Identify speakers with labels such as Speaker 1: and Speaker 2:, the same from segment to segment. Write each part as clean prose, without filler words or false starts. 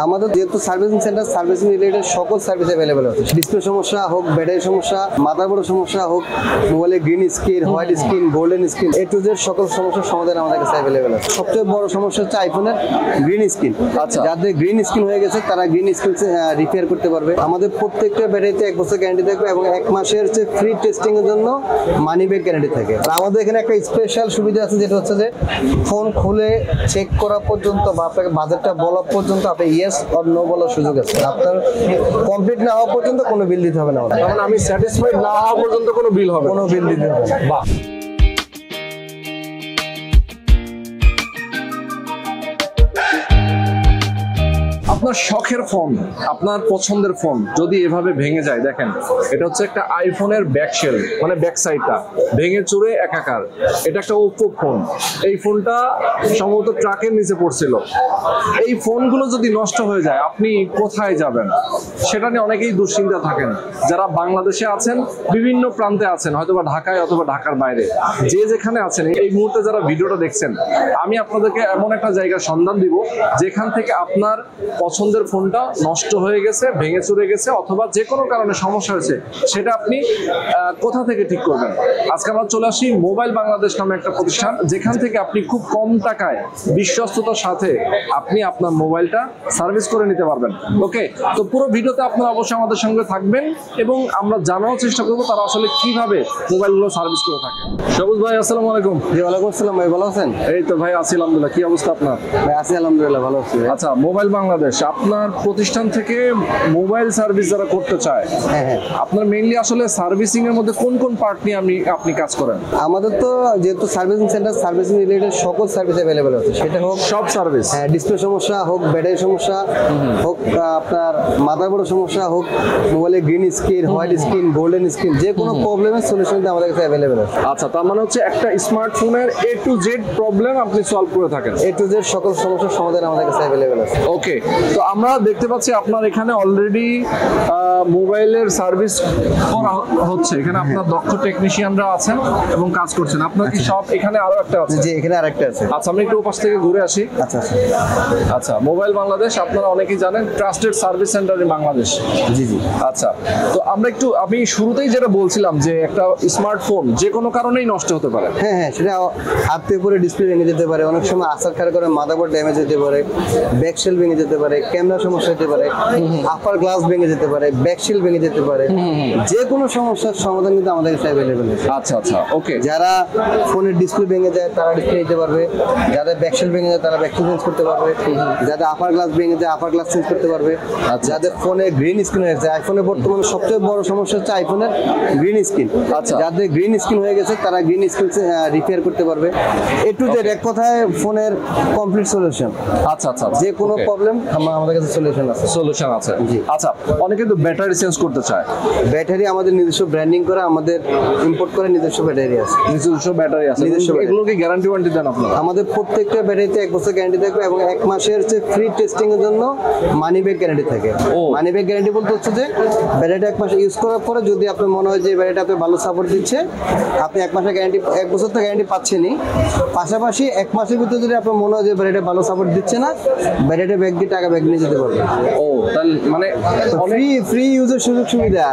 Speaker 1: আমাদের যেহেতু servicing centre, servicing related সকল সার্ভিস অ্যাভেলেবল আছে। ডিসপ্লে সমস্যা হোক, ব্যাটারি সমস্যা, মাদারবোর্ডের সমস্যা হোক, মোবাইলের green screen, white screen, golden screen, A to Z সকল সমস্যার সমাধান আমাদের কাছে অ্যাভেলেবল আছে। সবচেয়ে বড় সমস্যা হচ্ছে আইফোনের গ্রিন স্ক্রিন।
Speaker 2: আচ্ছা,
Speaker 1: যাদের গ্রিন স্ক্রিন হয়ে গেছে তারা গ্রিন স্ক্রিন রিপেয়ার করতে পারবে। আমাদের প্রত্যেকটা ব্যাটারিতে 1 বছর গ্যারান্টি থাকবে এবং 1 মাসের হচ্ছে ফ্রি টেস্টিং এর জন্য মানি ব্যাক গ্যারান্টি থাকে। আর আমাদের এখানে একটা স্পেশাল সুবিধা আছে, যেটা হচ্ছে যে ফোন খুলে চেক করা পর্যন্ত বা আপনাকে বাজেটটা বলা পর্যন্ত আপনি ইয়েস অর নো বলার সুযোগ আছে। আপনার কমপ্লিট না হওয়া পর্যন্ত কোনো বিল দিতে হবে না।
Speaker 2: কারণ আমি স্যাটিসফাইড না হওয়া পর্যন্ত কোনো বিল হবে,
Speaker 1: কোনো বিল দিতে হবে না।
Speaker 2: বাহ। আপনার শখের ফোন, আপনার পছন্দের ফোন যদি এভাবে ভেঙে যায়, দেখেন এটা হচ্ছে একটা আইফোনের ব্যাকশেল, মানে ব্যাক সাইডটা ভেঙে চুরে একাকার। এটা একটা ওপ্পো ফোন। এই ফোনটা সম্ভবত ট্রাকের নিচে পড়ছিল। এই ফোনগুলো যদি নষ্ট হয়ে যায় আপনি কোথায় যাবেন, সেটা নিয়ে অনেকেই দুশ্চিন্তা থাকেন। যারা বাংলাদেশে আছেন, বিভিন্ন প্রান্তে আছেন, হয়তোবা ঢাকায় অথবা ঢাকার বাইরে, যে যেখানে আছেন এই মুহূর্তে যারা ভিডিওটা দেখছেন, আমি আপনাদেরকে এমন একটা জায়গার সন্ধান দিব যেখান থেকে আপনার পছন্দের ফোনটা নষ্ট হয়ে গেছে, ভেঙে চুরে গেছে, অথবা যে কোনো কারণে সমস্যা হয়েছে, সেটা আপনি কোথা থেকে ঠিক করবেন। আজকে আমরা চলে আসি মোবাইল বাংলাদেশ নামে একটা প্রতিষ্ঠান, যেখান থেকে আপনি খুব কম টাকায় বিশ্বস্ততার সাথে আপনি আপনার মোবাইলটা সার্ভিস করে নিতে পারবেন। ওকে, তো পুরো ভিডিওতে আপনারা অবশ্যই আমাদের সঙ্গে থাকবেন এবং আমরা জানার চেষ্টা করবো তারা আসলে কিভাবে মোবাইলগুলো সার্ভিস করে থাকে। সবুজ ভাই, আসসালামু আলাইকুম।
Speaker 1: জি, ওয়ালাইকুম আসসালাম ভাই, ভালো আছেন?
Speaker 2: এই তো ভাই আছি আলহামদুলিল্লাহ। কি অবস্থা আপনার?
Speaker 1: ভাই আছি আলহামদুলিল্লাহ, ভালো আছি।
Speaker 2: আচ্ছা, মোবাইল বাংলাদেশ আপনার প্রতিষ্ঠান থেকে মোবাইল সার্ভিস যারা করতে চায়,
Speaker 1: হ্যাঁ,
Speaker 2: আপনার মেইনলি আসলে সার্ভিসিং এর মধ্যে কোন কোন পার্ট নিয়ে আপনি কাজ করেন?
Speaker 1: আমাদের তো যেহেতু সার্ভিসিং সেন্টার, সার্ভিসিং রিলেটেড সকল সার্ভিস অ্যাভেলেবল আছে। সেটা হোক
Speaker 2: সব সার্ভিস,
Speaker 1: হ্যাঁ, ডিসপ্লে সমস্যা হোক, ব্যাটারি সমস্যা হোক, আপনার মাদারবোর্ডের সমস্যা হোক, মোবাইলের green screen, white screen, golden screen, যে কোনো প্রবলেমের সলিউশন আমাদের কাছে অ্যাভেলেবল আছে।
Speaker 2: আচ্ছা, তার মানে হচ্ছে একটা স্মার্টফোনের এ টু জেড প্রবলেম আপনি সলভ করে থাকেন।
Speaker 1: এ টু জেড সকল সমস্যার সমাধান আমাদের কাছে অ্যাভেলেবল আছে।
Speaker 2: ওকে, তো আমরা দেখতে পাচ্ছি আপনার এখানে অলরেডি মোবাইলের সার্ভিস করা হচ্ছে। এখানে আপনার দক্ষ টেকনিশিয়ানরা আছেন এবং কাজ করছেন। আপনার কি সব এখানে আরো একটা আছে?
Speaker 1: জি, এখানে আরেকটা আছে।
Speaker 2: আচ্ছা, আমি একটু পাশ থেকে ঘুরে আসি।
Speaker 1: আচ্ছা আচ্ছা
Speaker 2: আচ্ছা, মোবাইল বাংলাদেশ আপনারা অনেকেই জানেন, trusted service centre in Bangladesh.
Speaker 1: জি জি।
Speaker 2: আচ্ছা, তো আমি শুরুতেই যেটা বলছিলাম যে একটা স্মার্টফোন যে কোনো কারণেই নষ্ট হতে পারে।
Speaker 1: হ্যাঁ হ্যাঁ, সেটা হাত থেকে পরে ডিসপ্লে ভেঙে যেতে পারে, অনেক সময় আসার কারণে মাদারবোর্ড ড্যামেজ হতে পারে, ব্যাকশেল ভেঙে যেতে পারে, ক্যামেরা সমস্যা হতে পারে, আপার গ্লাস ভেঙে যেতে পারে, ব্যাকশেল ভেঙে যেতে পারে। যে কোনো সমস্যার সমাধান কিন্তু আমাদের কাছে অ্যাভেলেবল আছে।
Speaker 2: আচ্ছা আচ্ছা, ওকে।
Speaker 1: যারা ফোনের ডিসপ্লে ভেঙে যায় তারা ডিসপ্লে নিতে পারবে, যাদের ব্যাকশেল ভেঙে যায় তারা ব্যাকশেল চেঞ্জ করতে পারবে, যাদের আপার গ্লাস ভেঙে যায় আপার গ্লাস চেঞ্জ করতে পারবে, যাদের ফোনে গ্রিন স্ক্রিন হয়ে গেছে, আইফোনের বর্তমানে সবচেয়ে বড় সমস্যা হচ্ছে আইফোনের গ্রিন স্ক্রিন।
Speaker 2: আচ্ছা,
Speaker 1: যাদের গ্রিন স্ক্রিন হয়ে গেছে তারা গ্রিন স্ক্রিন রিপেয়ার করতে পারবে। এ টু জেড এক কথায় ফোনের কমপ্লিট সলিউশন।
Speaker 2: আচ্ছা আচ্ছা,
Speaker 1: যে কোনো প্রবলেম আমাদের কাছে সলিউশন আছে।
Speaker 2: সলিউশন আছে।
Speaker 1: জি।
Speaker 2: আচ্ছা, অনেকে তো ব্যাটারি চেঞ্জ করতে চায়।
Speaker 1: ব্যাটারি আমাদের নিজস্ব ব্র্যান্ডিং করা, আমাদের ইম্পোর্ট করে নিজস্ব ব্যাটারি আছে।
Speaker 2: নিজস্ব ব্যাটারি আছে,
Speaker 1: নিজস্ব battery।
Speaker 2: এগুলোকে গ্যারান্টি ওয়ারেন্টি দেন আপনারা?
Speaker 1: আমাদের প্রত্যেকটা ব্যাটারিতে 1 বছর গ্যারান্টি থাকবে এবং 1 মাসের হচ্ছে ফ্রি টেস্টিং এর জন্য মানি ব্যাক গ্যারান্টি থাকে। মানি ব্যাক গ্যারান্টি বলতে হচ্ছে যে ব্যাটারিটা 1 মাস ইউজ করার পরে যদি আপনার মনে হয় যে ব্যাটারিটা আপনি ভালো সাপোর্ট দিচ্ছে, আপনি 1 মাসের গ্যারান্টি, 1 বছর তো গ্যারান্টি পাচ্ছেনই, পাশাপাশি 1 মাসের ভিতরে যদি আপনার মনে হয় যে ব্যাটারিটা ভালো সাপোর্ট দিচ্ছে না, ব্যাটারিটা ব্যাগ দিয়ে টাকা ব্যাগ নিয়ে যেতে পারবে।
Speaker 2: ও, তাহলে মানে
Speaker 1: ফ্রি ইউজের সুযোগ সুবিধা।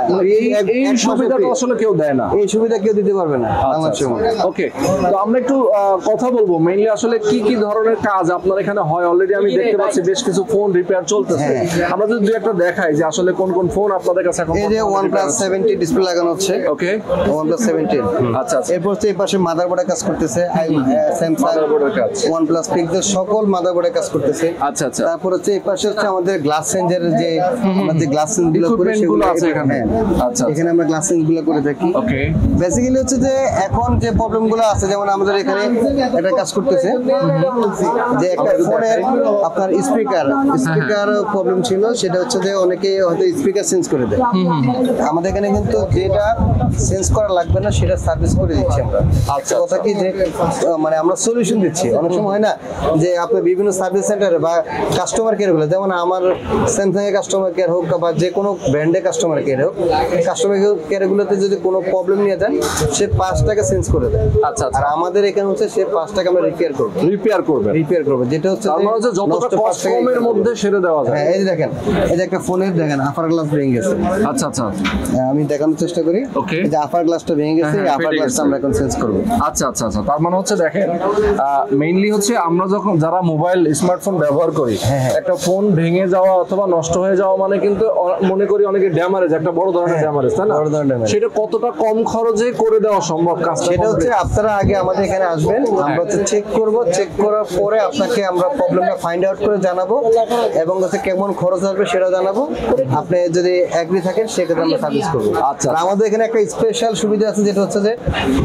Speaker 2: এই সুবিধাটা আসলে কেউ দেয় না,
Speaker 1: এই সুবিধা কেউ দিতে পারবে না বাংলাদেশে।
Speaker 2: ওকে, তো আমরা একটু কথা বলবো মেইনলি আসলে কি কি ধরনের কাজ আপনার এখানে হয়। অলরেডি আমি দেখতে পাচ্ছি বেশ কিছু ফোন রিপেয়ার চলতেছে। আমরা যদি দুই একটা দেখাই যে আসলে কোন কোন ফোন আপনাদের কাছে এখন।
Speaker 1: এই যে OnePlus 70 ডিসপ্লে লাগানো হচ্ছে।
Speaker 2: ওকে,
Speaker 1: OnePlus 70।
Speaker 2: আচ্ছা,
Speaker 1: এরপর হচ্ছে এই পাশে মাদারবোর্ডের কাজ করতেছে, স্যামসাং
Speaker 2: মাদারবোর্ডের কাজ,
Speaker 1: OnePlus পিক্সেল সকল মাদারবোর্ডের কাজ করতেছে।
Speaker 2: আচ্ছা আচ্ছা।
Speaker 1: তারপর হচ্ছে এই পাশে হচ্ছে আমাদের গ্লাস চেঞ্জের যে আমরা যে গ্লাস চেঞ্জ গুলো করে
Speaker 2: সেগুলো আছে এখানে। আচ্ছা,
Speaker 1: এখানে আমরা গ্লাস চেঞ্জ গুলো করে থাকি।
Speaker 2: ওকে,
Speaker 1: বেসিক্যালি হচ্ছে যে এখন যে প্রবলেম গুলো আছে, যেমন আমাদের এখানে একটা কাজ করতেছে যে একটা ফোনের আপনার স্পিকার প্রবলেম ছিল, সেটা হচ্ছে যে অনেকে হয়তো স্পিকার চেঞ্জ করে দেয়। আমাদের এখানে কিন্তু যেটা চেঞ্জ করা লাগবে না সেটা সার্ভিস করে দিচ্ছি আমরা। আচ্ছা, কথা কি যে মানে আমরা সলিউশন দিচ্ছি। অনেক সময় হয় না যে আপনি বিভিন্ন সার্ভিস সেন্টারে বা কাস্টমার কেয়ার বলে, যেমন আমার স্যামসাং এর কাস্টমার কেয়ার হোক বা যে কোনো ব্র্যান্ডের কাস্টমার কেয়ার হোক, কাস্টমার কেয়ার গুলোতে যদি কোনো প্রবলেম নিয়ে যান সে 5 টাকা চেঞ্জ করে দেয়।
Speaker 2: আচ্ছা
Speaker 1: আর আমাদের এখানে হচ্ছে সে 5 টাকা আমরা রিপেয়ার করবো,
Speaker 2: রিপেয়ার করবে
Speaker 1: যেটা হচ্ছে
Speaker 2: তার মানে হচ্ছে যতটা কষ্ট কমের মধ্যে সেরে দেওয়া যায়।
Speaker 1: হ্যাঁ, এই যে দেখেন, এই যে একটা ফোনের দেখেন আপার গ্লাস ভেঙে গেছে।
Speaker 2: আচ্ছা আচ্ছা
Speaker 1: আমি দেখানোর চেষ্টা করি।
Speaker 2: Okay.
Speaker 1: এই যে আপার গ্লাসটা ভেঙে গেছে,
Speaker 2: হ্যাঁ,
Speaker 1: এই আপার
Speaker 2: ফেটে
Speaker 1: গ্লাসটা
Speaker 2: গেছে।
Speaker 1: আমরা এখন চেঞ্জ করবো।
Speaker 2: আচ্ছা আচ্ছা আচ্ছা, তার মানে হচ্ছে দেখেন মেইনলি হচ্ছে আমরা যখন যারা মোবাইল স্মার্টফোন ব্যবহার করি, একটা ফোন ভেঙে যাওয়া অথবা নষ্ট হয়ে যাওয়া মানে কিন্তু মনে করি অনেকে ড্যামারেজ, একটা বড় ধরনের ড্যামারেজ, তাই না?
Speaker 1: বড় ধরনের damage।
Speaker 2: সেটা কতটা কম খরচে করে দেওয়া সম্ভব কাজটা?
Speaker 1: সেটা হচ্ছে আপনারা আগে আমাদের এখানে আসবেন, আমরা হচ্ছে চেক করব, চেক করার পরে আপনাকে আমরা প্রবলেমটা ফাইন্ড আউট করে জানাবো এবং হচ্ছে কেমন খরচ আসবে সেটা জানাবো। আপনি যদি এগ্রি থাকেন সেক্ষেত্রে আমরা সার্ভিস করবো।
Speaker 2: আচ্ছা।
Speaker 1: আর আমাদের এখানে একটা স্পেশাল সুবিধা আছে, যেটা হচ্ছে যে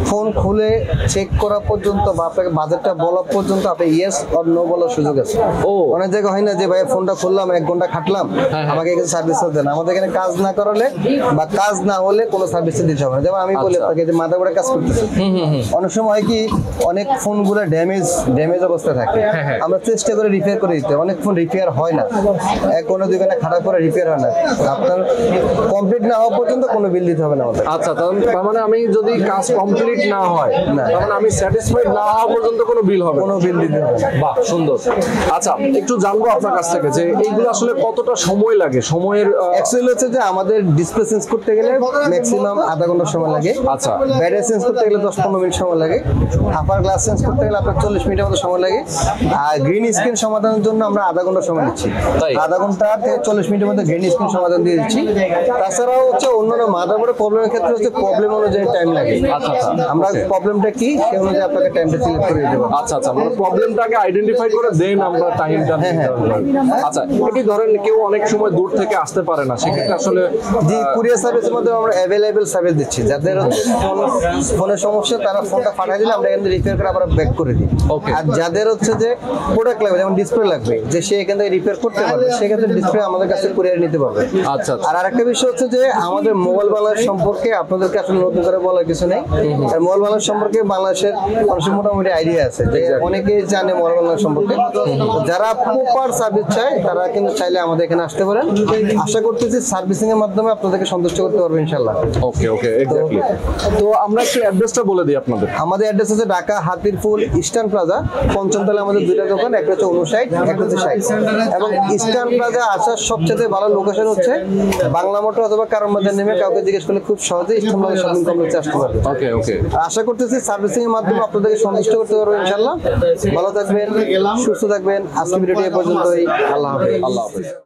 Speaker 1: ফোন খুলে চেক করা পর্যন্ত বা আপনাকে বাজেটটা বলা পর্যন্ত আপনি ইয়েস অর নো বলার সুযোগ আছে।
Speaker 2: ও
Speaker 1: অনেক জায়গায় হয় না যে ভাই ফোনটা খুললাম 1 ঘন্টা খাটলাম, আমাকে এখানে সার্ভিস দেন। আমাদের এখানে কাজ না করালে বা কাজ না হলে কোনো সার্ভিস দিতে হবে না। যেমন আমি বলি আপনাকে যে মাদারবোর্ডে কাজ করতেছে, অনেক সময় হয় কি অনেক ফোনগুলো ড্যামেজ অবস্থায় থাকে, আমরা চেষ্টা করে রিপেয়ার করে দিতে, অনেক ফোন রিপেয়ার হয় না, 1 ঘন্টা 2 ঘন্টা খাটার পরে রিপেয়ার হয় না। আপনার কমপ্লিট না হওয়া পর্যন্ত কোনো বিল দিতে হবে না আমাদের।
Speaker 2: আচ্ছা, তার মানে আমি যদি কাজ কমপ্লিট না হয়, তার মানে আমি স্যাটিসফাইড না হওয়া পর্যন্ত কোনো বিল হবে না?
Speaker 1: কোনো বিল দিতে হবে না।
Speaker 2: বাহ, সুন্দর। আচ্ছা, একটু জানবো আপনার কাছ থেকে যে এইগুলো আসলে কতটা সময় লাগে, সময়ের
Speaker 1: অ্যাকচুয়ালি হচ্ছে যে আমাদের ডিসপ্লে চেঞ্জ করতে গেলে ম্যাক্সিমাম আধা ঘন্টা সময় লাগে।
Speaker 2: আচ্ছা।
Speaker 1: ব্যাটারি চেঞ্জ করতে গেলে 10-15 মিনিট সময় লাগে। আপার গ্লাস চেঞ্জ করতে গেলে আপনার 40 মিনিটের মতো সময় লাগে। আর গ্রিন স্ক্রিন সমাধানের জন্য আমরা আধা ঘন্টা সময় নিচ্ছি,
Speaker 2: তাই?
Speaker 1: আধা ঘন্টা থেকে 40 মিনিটের মধ্যে গ্রিন স্ক্রিন সমাধান দিয়ে দিচ্ছি। তাছাড়াও হচ্ছে অন্যান্য মাদারবোর্ডের প্রবলেমের ক্ষেত্রে হচ্ছে প্রবলেম অনুযায়ী টাইম লাগে।
Speaker 2: আচ্ছা, আচ্ছা।
Speaker 1: আমরা প্রবলেমটা কি সে অনুযায়ী আপনাকে টাইমটা সিলেক্ট করে দিতে পারবো।
Speaker 2: আচ্ছা আচ্ছা, মানে প্রবলেমটাকে আইডেন্টিফাই করে দেন আমরা টাইমটা। আচ্ছা, এটি ধরেন কেউ অনেক সময় দূর থেকে আসতে পারে না, সেক্ষেত্রে আসলে
Speaker 1: জি, কুরিয়ার সার্ভিসের মধ্যে আমরা অ্যাভেলেবেল সার্ভিস দিচ্ছি। যাদের ফোনের সমস্যা তারা ফোনটা পাঠিয়ে দিলে আমরা এখান থেকে রিপেয়ার করে আবার ব্যাক করে দিই।
Speaker 2: Okay.
Speaker 1: আর যাদের হচ্ছে যে প্রোডাক্ট লাগবে, যেমন ডিসপ্লে লাগবে, যে সে এখান থেকে রিপেয়ার করতে পারবে, সেক্ষেত্রে ডিসপ্লে আমাদের কাছে কুরিয়ার নিতে পারবে।
Speaker 2: আচ্ছা।
Speaker 1: আর আরেকটা বিষয় হচ্ছে যে আমাদের মোবাইল বাংলাদেশ সম্পর্কে আপনাদেরকে আসলে নতুন করে বলার কিছু নেই। আর মোবাইল বাংলাদেশ সম্পর্কে বাংলাদেশের মানুষের মোটামুটি আইডিয়া আছে, যে অনেকেই জানে মোবাইল বাংলাদেশ সম্পর্কে। যারা প্রপার সার্ভিস চায় তারা কিন্তু চাইলে আমাদের এখানে আসতে পারেন। আশা করতেছি সার্ভিসিং এর মাধ্যমে আপনাদেরকে সন্তুষ্ট করতে পারবো ইনশাল্লাহ।
Speaker 2: ওকে ওকে, এক্স্যাক্টলি। তো আমরা একটু অ্যাড্রেসটা বলে দিই আপনাদের।
Speaker 1: আমাদের অ্যাড্রেস হচ্ছে ঢাকা হাতিরপুল ইস্টার্ন প্লাজা, ৫ম তলায় আমাদের 2টা দোকান, একটা হচ্ছে 59, একটা হচ্ছে 60। এবং ইস্টার্ন প্লাজা আসার সবচেয়ে ভালো লোকেশন হচ্ছে বাংলা মোটর অথবা কারণ বাজার নেমে কাউকে জিজ্ঞেস করলে খুব সহজে ইস্টার্ন প্লাজা শপিং কমপ্লেক্সে আসতে পারবে।
Speaker 2: ওকে ওকে,
Speaker 1: আশা করতেছি সার্ভিসিং এর মাধ্যমে আপনাদেরকে সন্তুষ্ট করতে পারবো ইনশাল্লাহ। ভালো থাকবেন, সুস্থ থাকবেন। আজকে ভিডিওটি এ পর্যন্তই। আল্লাহ হাফেজ।
Speaker 2: আল্লাহ হাফেজ।